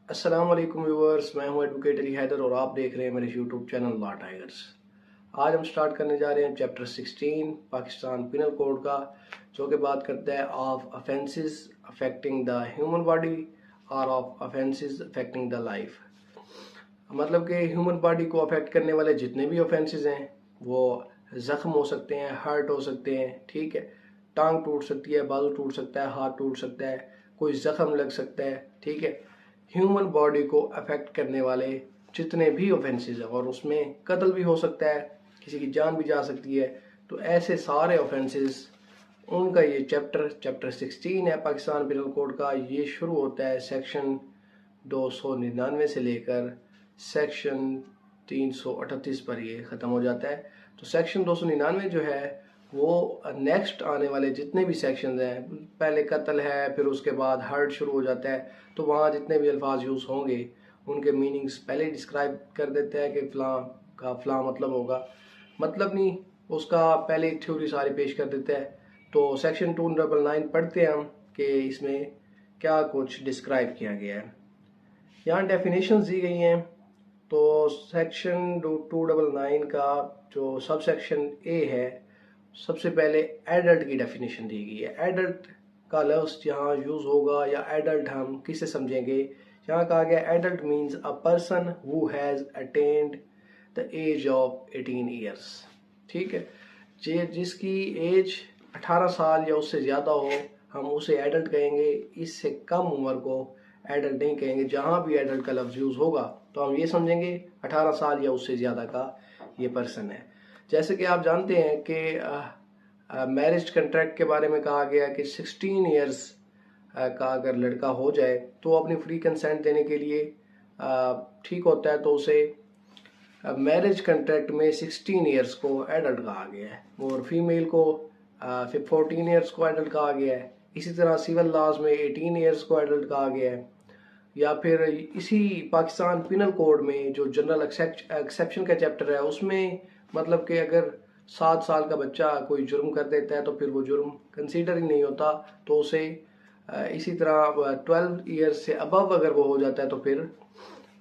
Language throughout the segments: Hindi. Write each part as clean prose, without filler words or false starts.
अस्सलाम वालेकुम व्यूअर्स, मैं हूं एडवोकेट अली हैदर और आप देख रहे हैं मेरे यूट्यूब चैनल लॉ टाइगर्स। आज हम स्टार्ट करने जा रहे हैं चैप्टर 16 पाकिस्तान पिनल कोड का, जो कि बात करता है of offences affecting the human body और of offences affecting the life. मतलब कि ह्यूमन बॉडी को अफेक्ट करने वाले जितने भी ऑफेंसेस हैं वो ज़ख्म हो सकते हैं, हर्ट हो सकते हैं, ठीक है, टांग टूट सकती है, बाजू टूट सकता है, हाथ टूट सकता है, कोई ज़ख्म लग सकता है, ठीक है। ह्यूमन बॉडी को अफेक्ट करने वाले जितने भी ऑफेंसेस हैं, और उसमें कत्ल भी हो सकता है, किसी की जान भी जा सकती है, तो ऐसे सारे ऑफेंसेस उनका ये चैप्टर 16 है पाकिस्तान पिनल कोड का। ये शुरू होता है सेक्शन 299 से लेकर सेक्शन 338 पर ये ख़त्म हो जाता है। तो सेक्शन 299 जो है वो नेक्स्ट आने वाले जितने भी सेक्शन हैं, पहले कत्ल है, फिर उसके बाद हर्ट शुरू हो जाता है, तो वहाँ जितने भी अल्फाज यूज़ होंगे उनके मीनिंग्स पहले ही डिस्क्राइब कर देता है कि फ़लाँ का फ़लाँ मतलब होगा, मतलब नहीं उसका पहले थ्योरी सारी पेश कर देता है। तो सेक्शन 299 पढ़ते हैं हम कि इसमें क्या कुछ डिस्क्राइब किया गया है। यहाँ डेफिनेशंस दी गई हैं। तो सेक्शन 299 का जो सब सेक्शन ए है, सबसे पहले एडल्ट की डेफिनेशन दी गई है। एडल्ट का लफ्ज़ यहाँ यूज़ होगा, या एडल्ट हम किसे समझेंगे, यहाँ कहा गया adult means a person who has attained the age of 18 years, ठीक है। जिसकी एज 18 साल या उससे ज़्यादा हो हम उसे एडल्ट कहेंगे, इससे कम उम्र को एडल्ट नहीं कहेंगे। जहाँ भी एडल्ट का लफ्ज़ यूज़ होगा तो हम ये समझेंगे 18 साल या उससे ज़्यादा का ये पर्सन है। जैसे कि आप जानते हैं कि मैरिज कंट्रैक्ट के बारे में कहा गया कि 16 ईयर्स का अगर लड़का हो जाए तो अपनी फ्री कंसेंट देने के लिए ठीक होता है, तो उसे मैरिज कंट्रैक्ट में 16 ईयर्स को एडल्ट कहा गया है, और फीमेल को 14 ईयर्स को एडल्ट कहा गया है। इसी तरह सिविल लॉज में 18 ईयर्स को एडल्ट कहा गया है। या फिर इसी पाकिस्तान पिनल कोड में जो जनरल एक्सेप्शन का चैप्टर है उसमें मतलब कि अगर 7 साल का बच्चा कोई जुर्म कर देता है तो फिर वो जुर्म कंसीडर ही नहीं होता, तो उसे इसी तरह 12 ईयर्स से अबव अगर वो हो जाता है तो फिर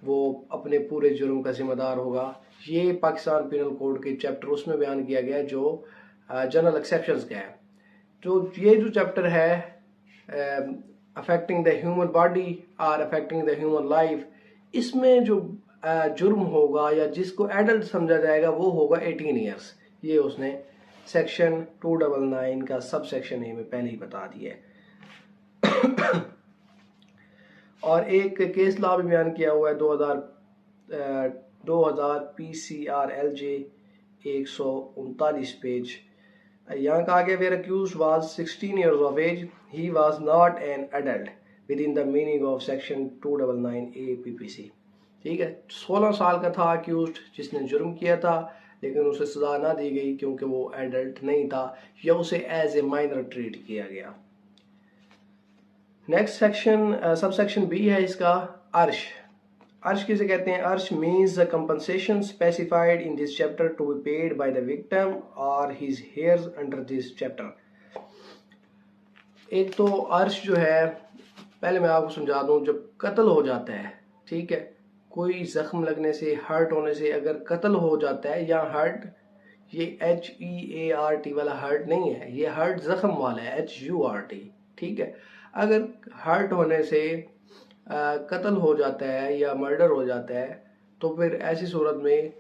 वो अपने पूरे जुर्म का जिम्मेदार होगा। ये पाकिस्तान पिनल कोड के चैप्टर उसमें बयान किया गया है जो जनरल एक्सेप्शंस का है। तो ये जो चैप्टर है अफेक्टिंग द ह्यूमन बॉडी और अफेक्टिंग द ह्यूमन लाइफ, इसमें जो जुर्म होगा या जिसको एडल्ट समझा जाएगा वो होगा 18 ईयर्स। ये उसने सेक्शन 299 का सब सेक्शन ए में पहले ही बता दिया है। और एक केस लॉ भी बयान किया हुआ है 2000 PCRLJ 139 पेज। यहाँ कहा गया where accused was 16 years of age, he was not an adult within the meaning of section 299A PPC, ठीक है। 16 साल का था अक्यूज्ड जिसने जुर्म किया था, लेकिन उसे सजा ना दी गई क्योंकि वो एडल्ट नहीं था या उसे एज ए माइनर ट्रीट किया गया। Next section sub section B है इसका, अर्श। अर्श किसे कहते हैं? Arsh means the compensation specified in this chapter to be paid by the victim और his heirs under this chapter. एक तो अर्श जो है, पहले मैं आपको समझा दूं, जब कत्ल हो जाता है, ठीक है, कोई जख्म लगने से, हर्ट होने से अगर कत्ल हो जाता है, या हर्ट ये HEART वाला हर्ट नहीं है, ये हर्ट जख्म वाला है HURT, ठीक है। अगर हर्ट होने से कत्ल हो जाता है या मर्डर हो जाता है तो फिर ऐसी सूरत में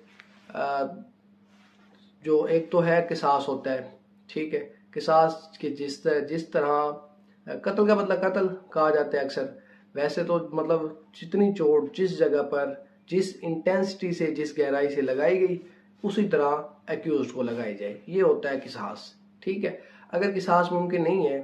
जो एक तो है किसास होता है, ठीक है। किसास की जिस तरह कत्ल का मतलब कत्ल कहा जाता है अक्सर, वैसे तो मतलब जितनी चोट जिस जगह पर जिस इंटेंसिटी से जिस गहराई से लगाई गई उसी तरह एक्यूज्ड को लगाई जाए, ये होता है किसास, ठीक है। अगर किसास मुमकिन नहीं है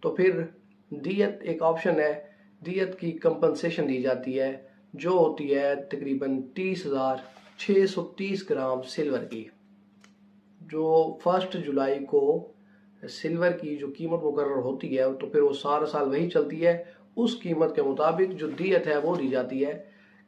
तो फिर दियत एक ऑप्शन है। दियत की कंपनसेशन दी जाती है जो होती है तकरीबन 30,630 ग्राम सिल्वर की। जो 1 जुलाई को सिल्वर की जो कीमत मुकर्रर होती है तो फिर वो सारा साल वही चलती है, उस कीमत के मुताबिक जो दियत है वो दी जाती है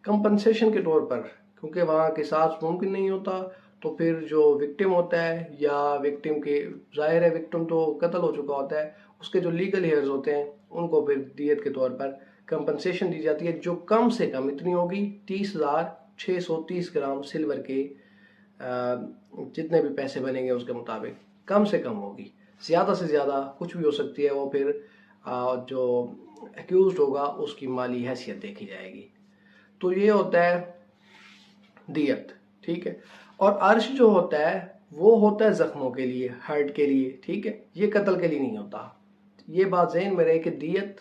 कंपनसेशन के तौर पर। क्योंकि वहाँ किसास मुमकिन नहीं होता तो फिर जो विक्टिम होता है या विक्टिम के, जाहिर है विक्टिम तो कत्ल हो चुका होता है, उसके जो लीगल हेयर्स होते हैं उनको फिर दियत के तौर पर कंपनसेशन दी जाती है जो कम से कम इतनी होगी 30,630 ग्राम सिल्वर के जितने भी पैसे बनेंगे उसके मुताबिक कम से कम होगी। ज़्यादा से ज़्यादा कुछ भी हो सकती है, वो फिर जो एक्यूज होगा उसकी माली हैसियत देखी जाएगी। तो ये होता है दियत, ठीक है। और अर्श जो होता है वो होता है जख्मों के लिए, हर्ट के लिए, ठीक है। ये कत्ल के लिए नहीं होता। ये बात ज़हन में रहे कि दियत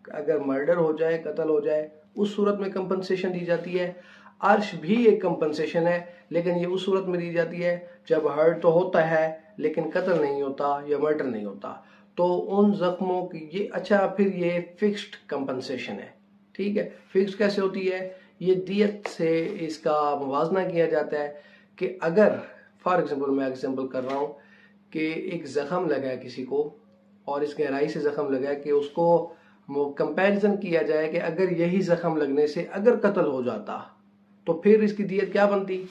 अगर मर्डर हो जाए, कत्ल हो जाए, उस सूरत में कंपनसेशन दी जाती है। अर्श भी एक कंपनसेशन है, लेकिन ये उस सूरत में दी जाती है जब हर्ट तो होता है लेकिन कत्ल नहीं होता या मर्डर नहीं होता। तो उन जख्मों की ये अच्छा, फिर ये फिक्स्ड कंपनसेशन है, ठीक है। फिक्स्ड कैसे होती है? ये दियत से इसका मुवाजना किया जाता है कि अगर फॉर एग्जांपल, मैं एग्जांपल कर रहा हूँ कि एक जख्म लगा है किसी को और इस गहराई से जख्म लगा है कि उसको कंपैरिजन किया जाए कि अगर यही जख्म लगने से अगर कत्ल हो जाता तो फिर इसकी दियत क्या बनती।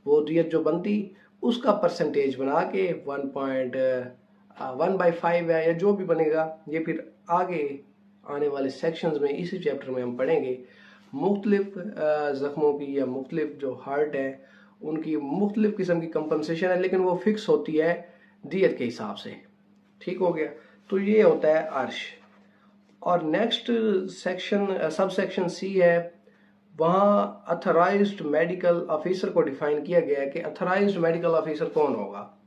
वो दियत जो बनती उसका परसेंटेज बना के 1.1/5 है या जो भी बनेगा, ये फिर आगे आने वाले सेक्शंस में इसी चैप्टर में हम पढ़ेंगे। मुख्तलिफ जख्मों की या मुख्तलिफ जो हार्ट है उनकी मुख्तलिफ किस्म की कंपनसेशन है, लेकिन वो फिक्स होती है दियत के हिसाब से, ठीक हो गया। तो ये होता है अर्श। और next section sub section C है, वहाँ अथराइज्ड मेडिकल ऑफिसर को डिफाइन किया गया है कि अथराइज्ड मेडिकल ऑफिसर कौन होगा।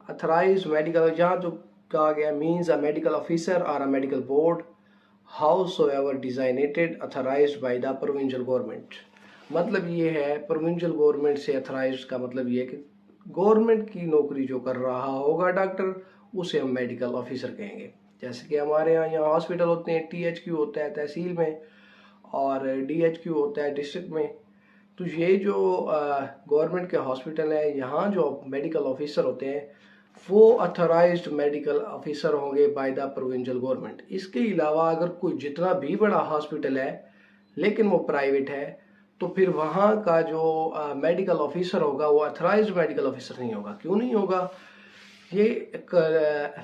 अथराइज्ड मेडिकल यहाँ जो कहा गया मीन्स अ मेडिकल ऑफिसर और a medical board howsoever designated authorized by the provincial government। मतलब ये है प्रोविंशियल गवर्नमेंट से अथराइज्ड का मतलब ये है कि गवर्नमेंट की नौकरी जो कर रहा होगा डॉक्टर, उसे हम मेडिकल ऑफिसर कहेंगे। जैसे कि हमारे यहाँ हॉस्पिटल होते हैं, THQ होता है तहसील में और DHQ होता है डिस्ट्रिक्ट में। तो ये जो गवर्नमेंट के हॉस्पिटल है, यहाँ जो मेडिकल ऑफिसर होते हैं वो अथराइज्ड मेडिकल ऑफिसर होंगे बाय द प्रोविंशियल गवर्नमेंट। इसके अलावा अगर कोई जितना भी बड़ा हॉस्पिटल है लेकिन वो प्राइवेट है तो फिर वहाँ का जो मेडिकल ऑफिसर होगा वो अथराइज्ड मेडिकल ऑफिसर नहीं होगा। क्यों नहीं होगा? ये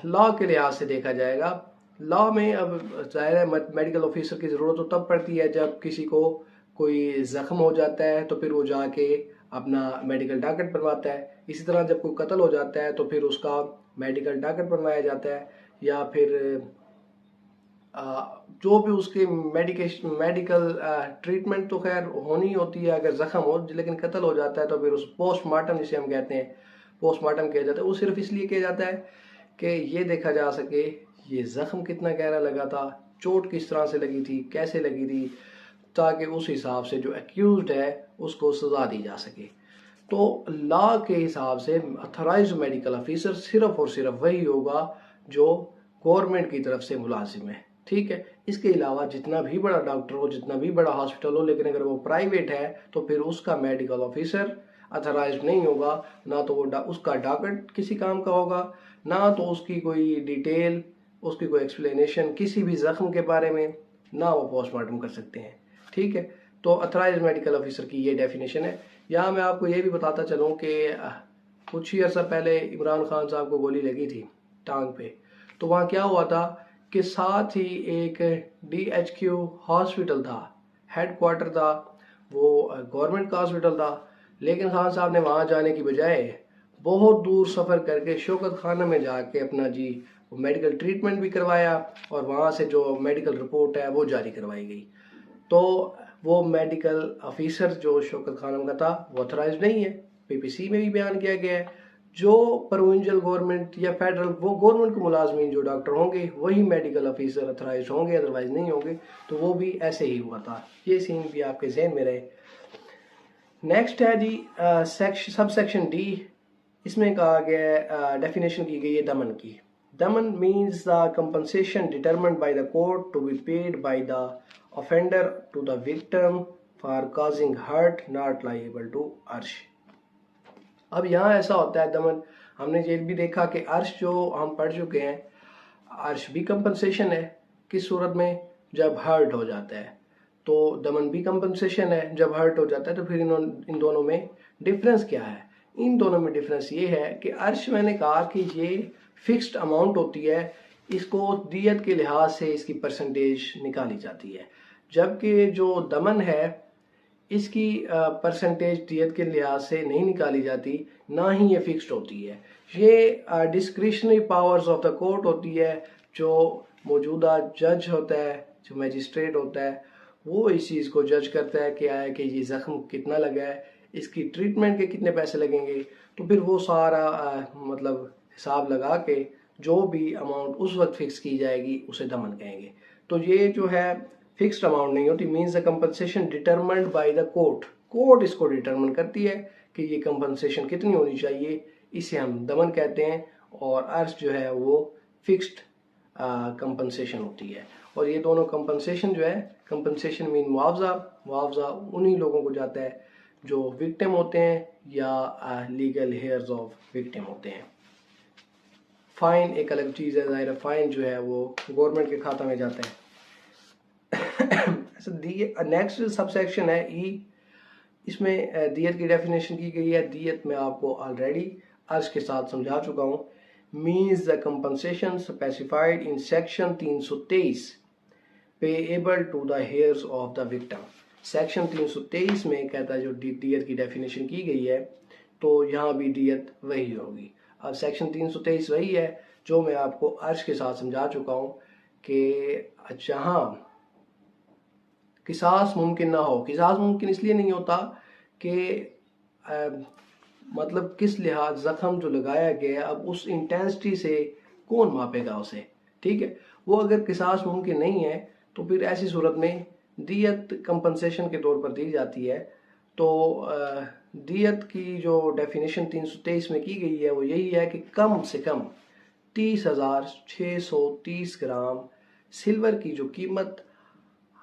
लॉ के लिहाज से देखा जाएगा। लॉ में अब जाहिर है मेडिकल ऑफिसर की ज़रूरत तो तब पड़ती है जब किसी को कोई ज़ख्म हो जाता है तो फिर वो जाके अपना मेडिकल डॉक्यूमेंट बनवाता है। इसी तरह जब कोई कत्ल हो जाता है तो फिर उसका मेडिकल डॉक्यूमेंट बनवाया जाता है, या फिर जो भी उसके मेडिकल ट्रीटमेंट तो खैर होनी होती है अगर जख्म हो, लेकिन कत्ल हो जाता है तो फिर उस पोस्टमार्टम जिसे हम कहते हैं, पोस्टमार्टम किया जाता है। वो सिर्फ इसलिए किया जाता है कि ये देखा जा सके ये जख्म कितना गहरा लगा था, चोट किस तरह से लगी थी, कैसे लगी थी, ताकि उस हिसाब से जो एक्यूज्ड है उसको सजा दी जा सके। तो लॉ के हिसाब से अथराइज्ड मेडिकल ऑफिसर सिर्फ और सिर्फ वही होगा जो गवर्नमेंट की तरफ से मुलाजिम है, ठीक है। इसके अलावा जितना भी बड़ा डॉक्टर हो, जितना भी बड़ा हॉस्पिटल हो, लेकिन अगर वो प्राइवेट है तो फिर उसका मेडिकल ऑफिसर अथराइज्ड नहीं होगा। ना तो वो उसका डॉक्यूमेंट किसी काम का होगा, ना तो उसकी कोई डिटेल, उसकी कोई एक्सप्लेनेशन किसी भी जख्म के बारे में, ना वो पोस्टमार्टम कर सकते हैं, ठीक है। तो अथराइज्ड मेडिकल ऑफिसर की ये डेफिनेशन है। यहाँ मैं आपको ये भी बताता चलूँ कि कुछ ही अर्सा पहले इमरान खान साहब को गोली लगी थी टांग पे, तो वहाँ क्या हुआ था कि साथ ही एक DHQ हॉस्पिटल था, हेड क्वार्टर था, वो गवर्नमेंट का हॉस्पिटल था, लेकिन खान साहब ने वहाँ जाने की बजाय बहुत दूर सफ़र करके शौकत खाना में जाके अपना जी मेडिकल ट्रीटमेंट भी करवाया और वहाँ से जो मेडिकल रिपोर्ट है वो जारी करवाई गई। तो वो मेडिकल ऑफिसर जो शौकत खानम का था वो अथराइज्ड नहीं है। PPC में भी बयान किया गया है जो प्रोविंशियल गवर्नमेंट या फेडरल वो गवर्नमेंट के मुलाजमीन जो डॉक्टर होंगे वही मेडिकल ऑफिसर अथराइज्ड होंगे, अदरवाइज नहीं होंगे। तो वो भी ऐसे ही हुआ था। ये सीन भी आपके जहन में रहे। नेक्स्ट है जी सब सेक्शन D। इसमें कहा गया डेफिनेशन की गई है दमन की। दमन means the compensation determined by the court to be paid by the offender to the victim for causing hurt not liable to अर्श। अब यहाँ ऐसा होता है दमन, हमने ये भी देखा कि अर्श जो हम पढ़ चुके हैं, अर्श भी कंपनसेशन है। किस सूरत में? जब हर्ट हो जाता है। तो दमन भी कंपनसेशन है जब हर्ट हो जाता है। तो फिर इन दोनों में डिफरेंस क्या है? इन दोनों में डिफरेंस ये है कि अर्श मैंने कहा कि ये फिक्स्ड अमाउंट होती है, इसको दियत के लिहाज से इसकी परसेंटेज निकाली जाती है। जबकि जो दमन है इसकी परसेंटेज दियत के लिहाज से नहीं निकाली जाती, ना ही ये फिक्स्ड होती है। ये discretionary powers of the court होती है। जो मौजूदा जज होता है, जो मजिस्ट्रेट होता है, वो इस चीज़ को जज करता है कि आया कि ये ज़ख्म कितना लगा है, इसकी ट्रीटमेंट के कितने पैसे लगेंगे। तो फिर वो सारा मतलब हिसाब लगा के जो भी अमाउंट उस वक्त फिक्स की जाएगी उसे दमन कहेंगे। तो ये जो है फिक्स्ड अमाउंट नहीं होती, means the compensation determined by the court. Court इसको डिटरमाइन करती है कि ये कंपनसेशन कितनी होनी चाहिए, इसे हम दमन कहते हैं। और अर्ज जो है वो फिक्स्ड कंपनसेशन होती है। और ये दोनों कंपनसेशन जो है, कंपनसेशन मीन मुआवजा, मुआवजा उन्हीं लोगों को जाता है जो विक्टिम होते हैं या लीगल हेयर्स ऑफ विक्टिम होते हैं। फाइन एक अलग चीज़ है, ज़ाहिर फाइन जो है वो गवर्नमेंट के खाता में जाता है। नेक्स्ट सबसेक्शन है ई, इसमें दियत की डेफिनेशन की गई है। दियत में आपको ऑलरेडी अर्ज के साथ समझा चुका हूँ। Means the compensation specified in section 323 payable to the heirs of the victim. Section 323 में कहता है जो दियत की डेफिनेशन की गई है, तो यहाँ भी दियत वही होगी। अब सेक्शन 323 वही है जो मैं आपको अर्ज के साथ समझा चुका हूँ कि जहाँ किसास मुमकिन ना हो। किसास मुमकिन इसलिए नहीं होता कि मतलब किस लिहाज जख्म जो लगाया गया, अब उस इंटेंसिटी से कौन मापेगा उसे, ठीक है। वो अगर किसास मुमकिन नहीं है तो फिर ऐसी सूरत में दियत कंपनसेशन के तौर पर दी जाती है। तो दियत की जो डेफिनेशन 323 में की गई है वो यही है कि कम से कम 30,630 ग्राम सिल्वर की जो कीमत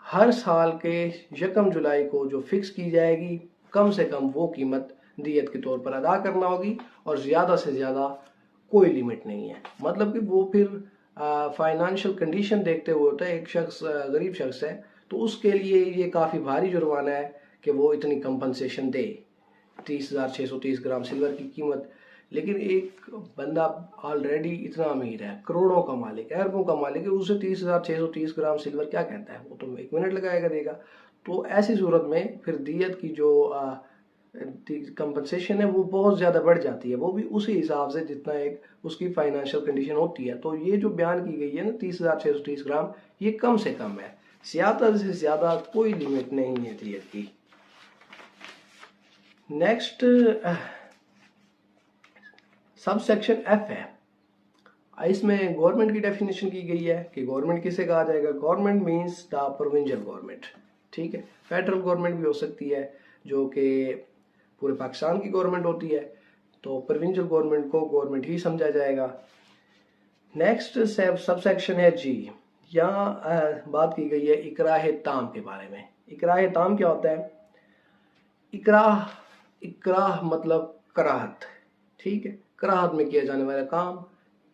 हर साल के 1 जुलाई को जो फिक्स की जाएगी, कम से कम वो कीमत दियत के तौर पर अदा करना होगी। और ज़्यादा से ज़्यादा कोई लिमिट नहीं है। मतलब कि वो फिर फाइनेंशियल कंडीशन देखते हुए होता है। एक शख्स गरीब शख्स है तो उसके लिए ये काफ़ी भारी जुर्माना है कि वो इतनी कंपनसेशन दे, 30,630 ग्राम सिल्वर की कीमत। लेकिन एक बंदा ऑलरेडी इतना अमीर है, करोड़ों का मालिक, अरबों का मालिक है, उसे 30,630 ग्राम सिल्वर क्या कहता है, वो तो 1 मिनट लगाएगा देगा। तो ऐसी सूरत में फिर दियत की जो कंपनसेशन है वो बहुत ज़्यादा बढ़ जाती है, वो भी उसी हिसाब से जितना एक उसकी फाइनेंशियल कंडीशन होती है। तो ये जो बयान की गई है ना 30,630 ग्राम, ये कम से कम है, ज़्यादा से ज़्यादा कोई लिमिट नहीं है दियत की। नेक्स्ट सब सेक्शन एफ है। इसमें गवर्नमेंट की डेफिनेशन की गई है कि गवर्नमेंट किसे कहा जाएगा। Government means the provincial government, ठीक है। फेडरल गवर्नमेंट भी हो सकती है जो कि पूरे पाकिस्तान की गवर्नमेंट होती है, तो प्रोविंशियल गवर्नमेंट को गवर्नमेंट ही समझा जाएगा। नेक्स्ट सब सेक्शन है जी। यहाँ बात की गई है इकराह ताम के बारे में। इकराह ताम क्या होता है? इकराह मतलब कराहत, ठीक है, कराहत में किया जाने वाला काम,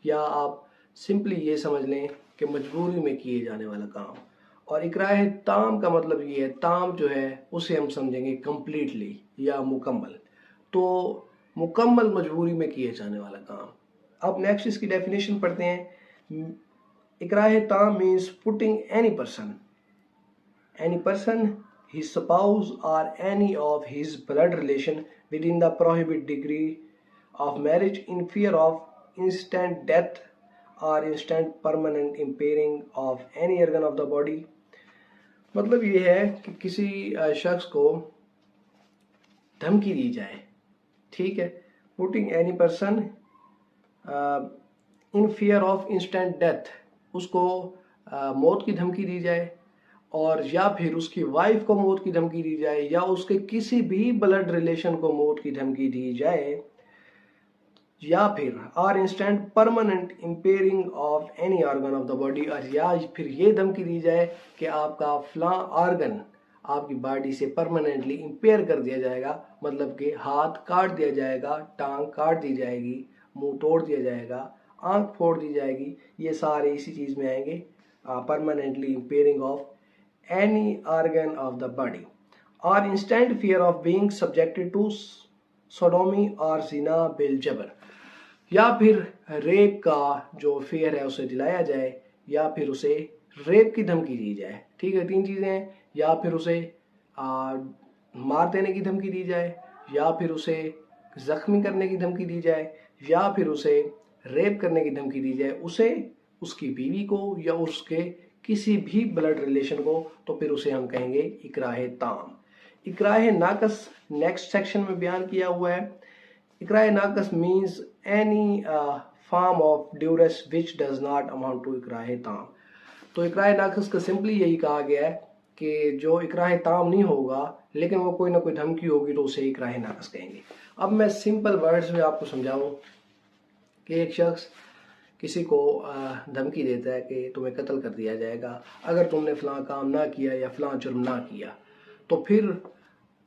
या आप सिंपली ये समझ लें कि मजबूरी में किए जाने वाला काम। और इकराह ताम का मतलब ये है, ताम जो है उसे हम समझेंगे कंप्लीटली या मुकम्मल, तो मुकम्मल मजबूरी में किए जाने वाला काम। अब नेक्स्ट इसकी डेफिनेशन पढ़ते हैं। इकराह ताम means putting any person, his spouse or any of his blood relation within the prohibited degree of marriage in fear of instant death or instant permanent impairing of any organ of the body। मतलब ये है कि किसी शख्स को धमकी दी जाए, ठीक है, putting any person in fear of instant death, उसको मौत की धमकी दी जाए, और या फिर उसकी वाइफ को मौत की धमकी दी जाए, या उसके किसी भी ब्लड रिलेशन को मौत की धमकी दी जाए, या फिर or instant permanent impairing of any organ of the body, और या फिर ये धमकी दी जाए कि आपका फला ऑर्गन आपकी बॉडी से परमानेंटली इंपेयर कर दिया जाएगा। मतलब कि हाथ काट दिया जाएगा, टांग काट दी जाएगी, मुंह तोड़ दिया जाएगा, आंख फोड़ दी जाएगी। ये सारे इसी चीज़ में आएंगे, permanently impairing of any organ of the body, or instant fear of being subjected to sodomy or zina bil jabr, या फिर रेप का जो फेयर है उसे दिलाया जाए, या फिर उसे रेप की धमकी दी जाए, ठीक है। 3 चीज़ें हैं, या फिर उसे मार देने की धमकी दी जाए, या फिर उसे जख्मी करने की धमकी दी जाए, या फिर उसे रेप करने की धमकी दी जाए, उसे, उसकी बीवी को या उसके किसी भी ब्लड रिलेशन को, तो फिर उसे हम कहेंगे इकराह ताम। इकराह नाकस नेक्स्ट सेक्शन में बयान किया हुआ है। Ikrah naqis means any form of duress which does not amount to ikrah tam. तो इकराह नाकस का सिंपली यही कहा गया है कि जो इकराह ताम नहीं होगा लेकिन वो कोई ना कोई धमकी होगी तो उसे इकराह नाकस कहेंगे। अब मैं सिंपल वर्ड्स में आपको समझाऊं कि एक शख्स किसी को धमकी देता है कि तुम्हें कत्ल कर दिया जाएगा अगर तुमने फलां काम ना किया या फलां जुर्म ना किया, तो फिर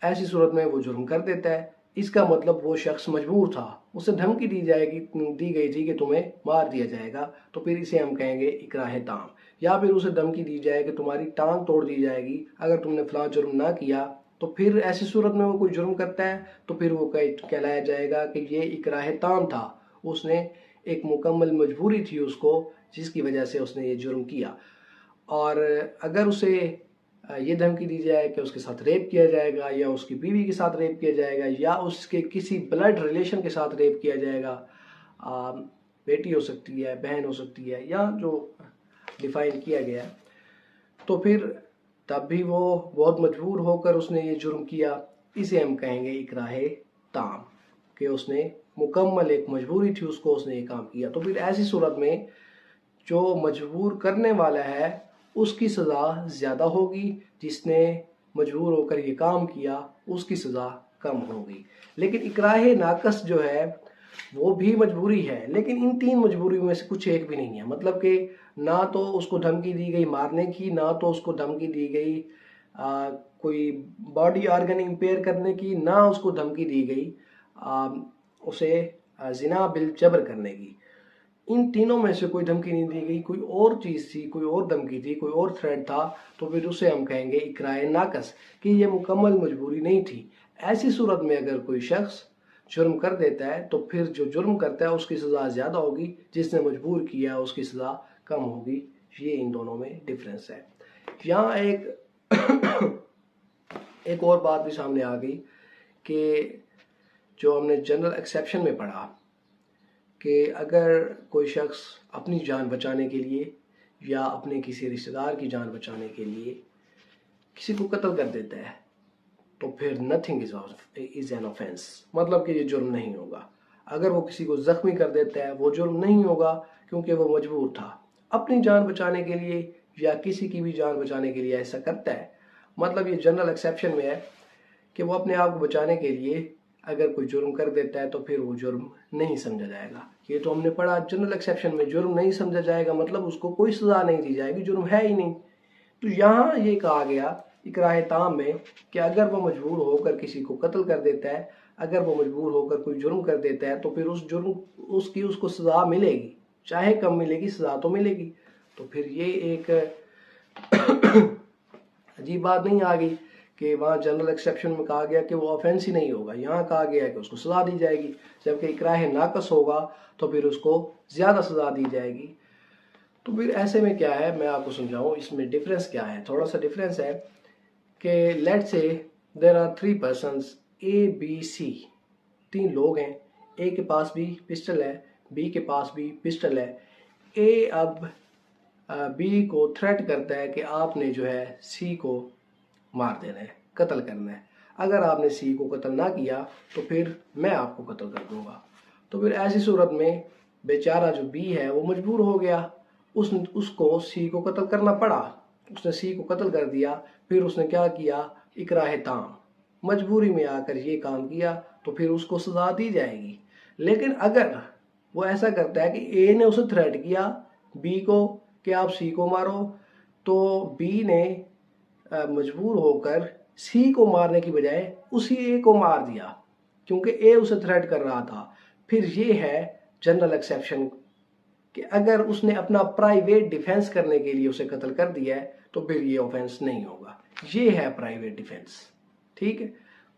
ऐसी सूरत में वो जुर्म कर देता है। इसका मतलब वो शख्स मजबूर था, उसे धमकी दी गई थी कि तुम्हें मार दिया जाएगा, तो फिर इसे हम कहेंगे इकराह ताम। या फिर उसे धमकी दी जाए कि तुम्हारी टांग तोड़ दी जाएगी अगर तुमने फलां जुर्म ना किया, तो फिर ऐसी सूरत में वो कोई जुर्म करता है तो फिर वो कहलाया जाएगा कि ये इकराह ताम था, उसने एक मुकम्मल मजबूरी थी उसको जिसकी वजह से उसने ये जुर्म किया। और अगर उसे ये धमकी दी जाए कि उसके साथ रेप किया जाएगा या उसकी बीवी के साथ रेप किया जाएगा या उसके किसी ब्लड रिलेशन के साथ रेप किया जाएगा, बेटी हो सकती है, बहन हो सकती है, या जो डिफाइन किया गया, तो फिर तब भी वो बहुत मजबूर होकर उसने ये जुर्म किया, इसे हम कहेंगे इकराह ताम, कि उसने मुकम्मल एक मजबूरी थी उसको, उसने ये काम किया। तो फिर ऐसी सूरत में जो मजबूर करने वाला है उसकी सज़ा ज़्यादा होगी, जिसने मजबूर होकर ये काम किया उसकी सज़ा कम होगी। लेकिन इकराह नाकस जो है वो भी मजबूरी है, लेकिन इन तीन मजबूरियों में से कुछ एक भी नहीं है। मतलब कि ना तो उसको धमकी दी गई मारने की, ना तो उसको धमकी दी गई कोई बॉडी ऑर्गन इम्पेयर करने की, ना उसको धमकी दी गई उसे जिना बिल जबर करने की। इन तीनों में से कोई धमकी नहीं दी गई, कोई और चीज़ थी, कोई और धमकी थी, कोई और थ्रेट था, तो फिर उसे हम कहेंगे इकराह नाकस, कि ये मुकम्मल मजबूरी नहीं थी। ऐसी सूरत में अगर कोई शख्स जुर्म कर देता है तो फिर जो जुर्म करता है उसकी सज़ा ज़्यादा होगी, जिसने मजबूर किया उसकी सज़ा कम होगी। ये इन दोनों में डिफरेंस है। यहाँ एक और बात भी सामने आ गई कि जो हमने जनरल एक्सेप्शन में पढ़ा कि अगर कोई शख्स अपनी जान बचाने के लिए या अपने किसी रिश्तेदार की जान बचाने के लिए किसी को कत्ल कर देता है तो फिर नथिंग इज एन ऑफेंस, मतलब कि ये जुर्म नहीं होगा। अगर वो किसी को जख्मी कर देता है वो जुर्म नहीं होगा, क्योंकि वो मजबूर था अपनी जान बचाने के लिए या किसी की भी जान बचाने के लिए ऐसा करता है। मतलब ये जनरल एक्सेप्शन में है कि वो अपने आप को बचाने के लिए अगर कोई जुर्म कर देता है तो फिर वो जुर्म नहीं समझा जाएगा। ये तो हमने पढ़ा जनरल एक्सेप्शन में, जुर्म नहीं समझा जाएगा मतलब उसको कोई सजा नहीं दी जाएगी, जुर्म है ही नहीं। तो यहाँ ये कहा गया इकराह ताम में कि अगर वो मजबूर होकर किसी को कत्ल कर देता है, अगर वो मजबूर होकर कोई जुर्म कर देता है, तो फिर उस जुर्म उसको सजा मिलेगी, चाहे कम मिलेगी, सजा तो मिलेगी। तो फिर ये एक अजीब बात नहीं आ गई कि वहाँ जनरल एक्सेप्शन में कहा गया कि वो ऑफेंस ही नहीं होगा, यहाँ कहा गया है कि उसको सजा दी जाएगी। जबकि इकराह नाकस होगा तो फिर उसको ज़्यादा सजा दी जाएगी। तो फिर ऐसे में क्या है, मैं आपको समझाऊं इसमें डिफरेंस क्या है। थोड़ा सा डिफरेंस है कि let say there are 3 persons A B C, 3 लोग हैं, ए के पास भी पिस्टल है, बी के पास भी पिस्टल है। ए अब बी को थ्रेट करता है कि आपने जो है सी को मार देना है, कत्ल करना है, अगर आपने सी को कत्ल ना किया तो फिर मैं आपको कत्ल कर दूंगा। तो फिर ऐसी सूरत में बेचारा जो बी है वो मजबूर हो गया, उसको सी को कत्ल करना पड़ा, उसने सी को कत्ल कर दिया। फिर उसने क्या किया, इकराह ताम, मजबूरी में आकर ये काम किया, तो फिर उसको सजा दी जाएगी। लेकिन अगर वो ऐसा करता है कि ए ने उसे थ्रेट किया बी को कि आप सी को मारो, तो बी ने मजबूर होकर सी को मारने की बजाय उसी ए को मार दिया, क्योंकि ए उसे थ्रेट कर रहा था। फिर ये है जनरल एक्सेप्शन कि अगर उसने अपना प्राइवेट डिफेंस करने के लिए उसे कत्ल कर दिया है तो फिर ये ऑफेंस नहीं होगा। ये है प्राइवेट डिफेंस। ठीक है,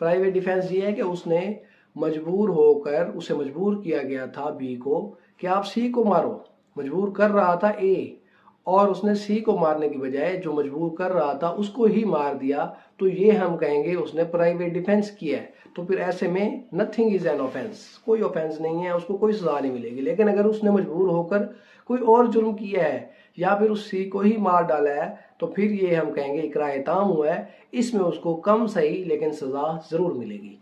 प्राइवेट डिफेंस ये है कि उसने मजबूर होकर, उसे मजबूर किया गया था बी को कि आप सी को मारो, मजबूर कर रहा था ए, और उसने सी को मारने की बजाय जो मजबूर कर रहा था उसको ही मार दिया, तो ये हम कहेंगे उसने प्राइवेट डिफेंस किया है। तो फिर ऐसे में नथिंग इज एन ऑफेंस, कोई ऑफेंस नहीं है, उसको कोई सजा नहीं मिलेगी। लेकिन अगर उसने मजबूर होकर कोई और जुर्म किया है या फिर उस सी को ही मार डाला है तो फिर ये हम कहेंगे इकराए ताम हुआ है, इसमें उसको कम सही लेकिन सजा जरूर मिलेगी।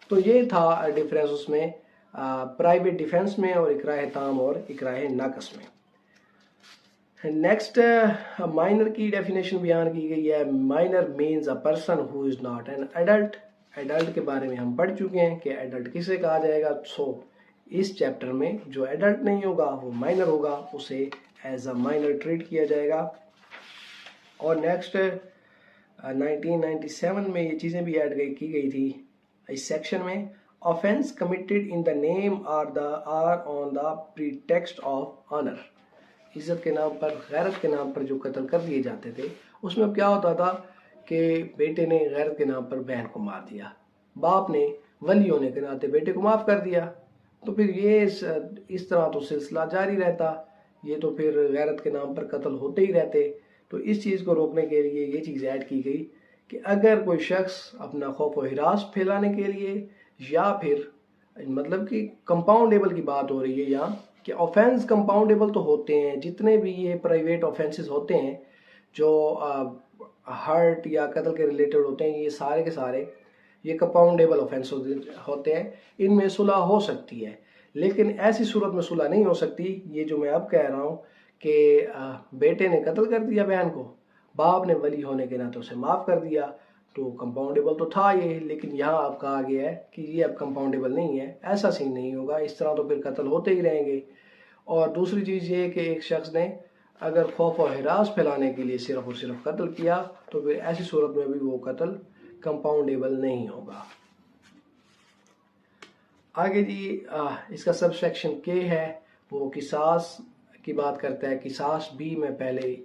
तो ये था डिफरेंस उसमें प्राइवेट डिफेंस में और इकराए ताम और इकराए नाकस में। नेक्स्ट माइनर की डेफिनेशन बयान की गई है। Minor means a person who is not an adult. Adult के बारे में हम पढ़ चुके हैं कि एडल्ट किसे कहा जाएगा। सो इस चैप्टर में जो एडल्ट नहीं होगा वो माइनर होगा, उसे एज अ माइनर ट्रीट किया जाएगा। और नेक्स्ट 1997 में ये चीज़ें भी ऐड की गई थी इस सेक्शन में। Offence committed in the name or on the pretext of honour. इज्जत के नाम पर, गैरत के नाम पर जो कत्ल कर दिए जाते थे उसमें अब क्या होता था कि बेटे ने गैरत के नाम पर बहन को मार दिया, बाप ने वली होने के नाते बेटे को माफ़ कर दिया, तो फिर ये इस तरह तो सिलसिला जारी रहता, ये तो फिर गैरत के नाम पर कत्ल होते ही रहते। तो इस चीज़ को रोकने के लिए ये चीज़ ऐड की गई कि अगर कोई शख्स अपना खौफ व हिरास फैलाने के लिए या फिर मतलब कि कंपाउंडेबल की बात हो रही है यहाँ कि ऑफेंस कंपाउंडेबल तो होते हैं, जितने भी ये प्राइवेट ऑफेंसेस होते हैं जो हर्ट या कत्ल के रिलेटेड होते हैं, ये सारे के सारे ये कंपाउंडेबल ऑफेंस होते हैं, इनमें सुलह हो सकती है। लेकिन ऐसी सूरत में सुलह नहीं हो सकती ये जो मैं अब कह रहा हूँ कि बेटे ने कत्ल कर दिया बहन को, बाप ने वली होने के नाते उसे माफ़ कर दिया, तो कंपाउंडेबल तो था ये। लेकिन यहाँ अब कहा गया है कि ये अब कंपाउंडेबल नहीं है, ऐसा सीन नहीं होगा, इस तरह तो फिर कत्ल होते ही रहेंगे। और दूसरी चीज़ ये कि एक शख्स ने अगर खौफ और हिरास फैलाने के लिए सिर्फ और सिर्फ कत्ल किया तो फिर ऐसी सूरत में भी वो कत्ल कंपाउंडेबल नहीं होगा। आगे जी इसका सब सेक्शन के है वो किसास की बात करता है। किसास भी मैं पहले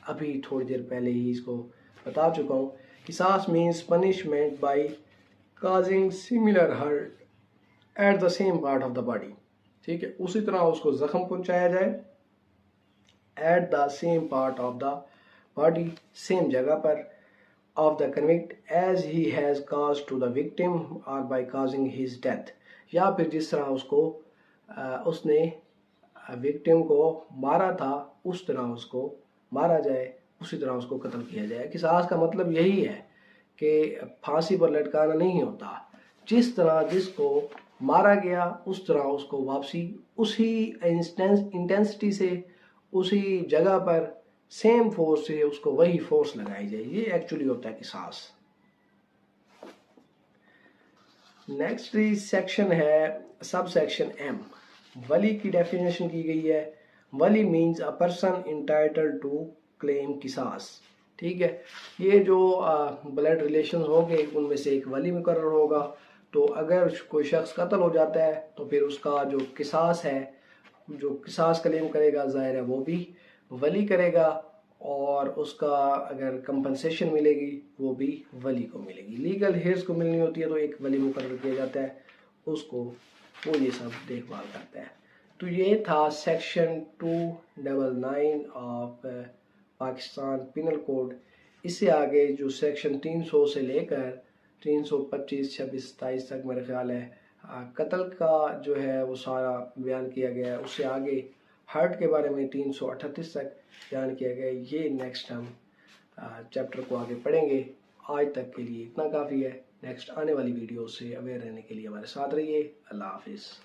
अभी थोड़ी देर पहले ही इसको बता चुका हूँ। Qisas means punishment by causing similar hurt at the same part of the body. ठीक है, उसी तरह उसको जख्म पहुंचाया जाए at the same part of the body, same जगह पर, of the convict as he has cause to the victim और बाय काजिंग हिज डेथ। या फिर जिस तरह उसको उसने विक्टिम को मारा था उस तरह उसको मारा जाए, उसी तरह उसको कत्ल किया जाए। किसास का मतलब यही है कि फांसी पर लटकाना नहीं होता, जिस तरह जिसको मारा गया उस तरह उसको वापसी उसी इंटेंसिटी से, उसी जगह पर, सेम फोर्स से उसको वही फोर्स लगाई जाए, ये एक्चुअली होता है किसास। नेक्स्ट सेक्शन है सब सेक्शन एम। वली की डेफिनेशन की गई है। Wali means a person entitled to claim qisas. ठीक है, ये जो ब्लड रिलेशन होंगे उनमें से एक वली मुकर्रर होगा। तो अगर कोई शख्स कत्ल हो जाता है तो फिर उसका जो किसास है, जो किसास क्लेम करेगा जाहिर है वो भी वली करेगा, और उसका अगर कंपनसेशन मिलेगी वो भी वली को मिलेगी। लीगल हेयर्स को मिलनी होती है तो एक वली मुकर्रर किया जाता है, उसको वो ये सब देखभाल करता है। तो ये था section 299 of Pakistan penal code. इससे आगे जो सेक्शन 300 से लेकर 325, 26, 27 तक मेरे ख्याल है कत्ल का जो है वो सारा बयान किया गया है। उससे आगे हर्ट के बारे में 338 तक बयान किया गया है। ये नेक्स्ट हम चैप्टर को आगे पढ़ेंगे। आज तक के लिए इतना काफ़ी है। नेक्स्ट आने वाली वीडियो से अवेयर रहने के लिए हमारे साथ रहिए। अल्लाह हाफिज़।